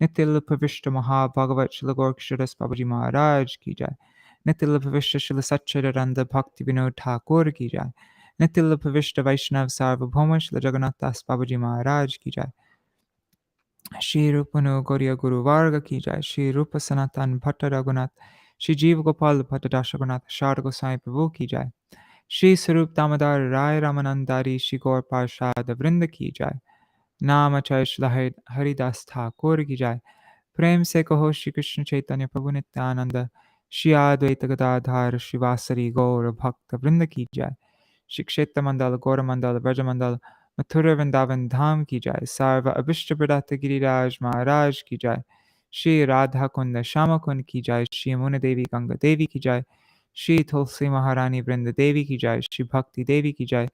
Nitya Pravishta Mahabhagavat Srila Gorksharas Babaji Maharaj ki jai. Nitya Pravishta Srila Satchidananda Bhakti Vinod Thakur ki jai. Nitya Pravishta Vaishnav Sarvabhauma Srila Jagannath Das Babaji Maharaj ki jai. Shri Rupanu Gauriya Guru Varga ki jai. Shri Rupa Sanatan Bhatta Raghunath. Shri Jeev Gopal Bhatta Dashagunath Shar Gosai Prabhu ki jai. Shri Sarup Damodar Rai Ramanandari Shri Gaur Parshad Vrinda ki jai. Namacharya Shri Haridas Thakur ki jai. प्रेम से कहो श्री कृष्ण चैतन्य प्रभु नित्यानंद, श्री अद्वैत गदाधर श्रीवासरी गौर भक्त वृंद की जय। श्री क्षेत्र मंडल गौर मंडल ब्रज मंडल मथुरा वृंदावन धाम की जय। सर्व अभिष्ट प्रदात गिरिराज महाराज की जय। श्री राधा कुंद श्याम कुंद की जय। श्री यमुना देवी गंगा देवी की जय। श्री तुलसी महारानी वृंद देवी की जय। श्री भक्ति देवी की जय।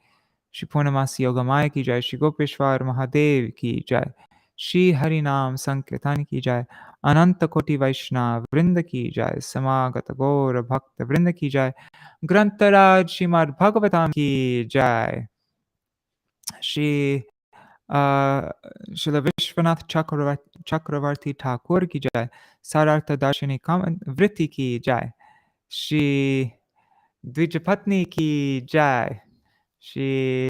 श्री पूर्णमासी योगमाया की जय। श्री गोपेश्वर महादेव की जय। श्री हरिनाम संकीर्तन की जय। अनंत कोटि वैष्णव वृंद की जय। समागत गौर भक्त वृंद की जय। ग्रंथराज श्रीमद्-भागवतम की जय। श्री श्रील विश्वनाथ चक्रवर्ती ठाकुर की जय। सारार्थ-दार्शिनी वृत्ति की जय। श्री द्विजपत्नी की जय। श्री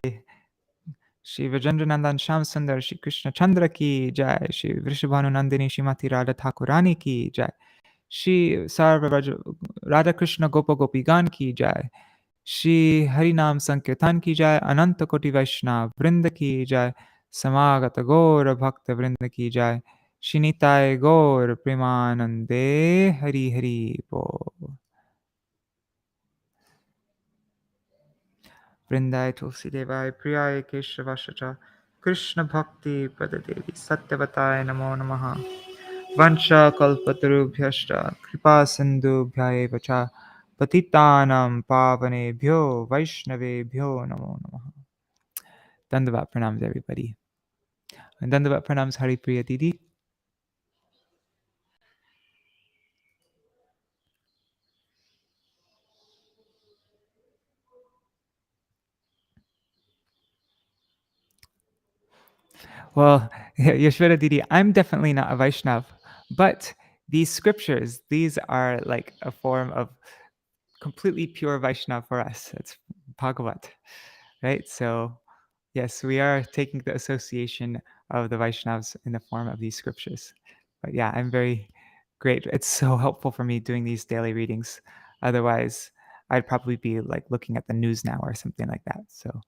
श्री विजेंद्र नंदन श्याम सुंदर श्री कृष्ण चंद्र की जय। श्री वृषभानु नंदिनी श्रीमती राधा ठाकुरानी की जय। श्री सर्व राधा कृष्ण गोप गोपीगान की जय। श्री हरिनाम संकीर्तन की जय। अनंत कोटि वैष्णव वृंद की जय। समागत गौर भक्त वृंद की जय। श्री निताय गौर प्रेमानंदे हरि हरि बोल। वृंदाय तुलसी देवाय प्रियाय केशवाय च कृष्ण भक्ति पददेवी सत्यवताय नमो नमः। वंशा कल्पतरुभ्यश्च कृपा सिन्धुभ्य एव च पतितानां पावनेभ्यो वैष्णवेभ्यो नमो नमः। Dandavat pranams everybody. And Dandavat pranams Hari Priya Didi. Well, Yashvara Didi, I'm definitely not a Vaishnav, but these scriptures, these are like a form of completely pure Vaishnav for us. It's Bhagavat, right? So yes, we are taking the association of the Vaishnavas in the form of these scriptures. But yeah, I'm very great. It's so helpful for me doing these daily readings. Otherwise, I'd probably be like looking at the news now or something like that. So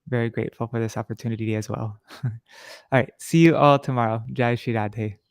very grateful for this opportunity as well. All right. See you all tomorrow. Jai Shri Radhe.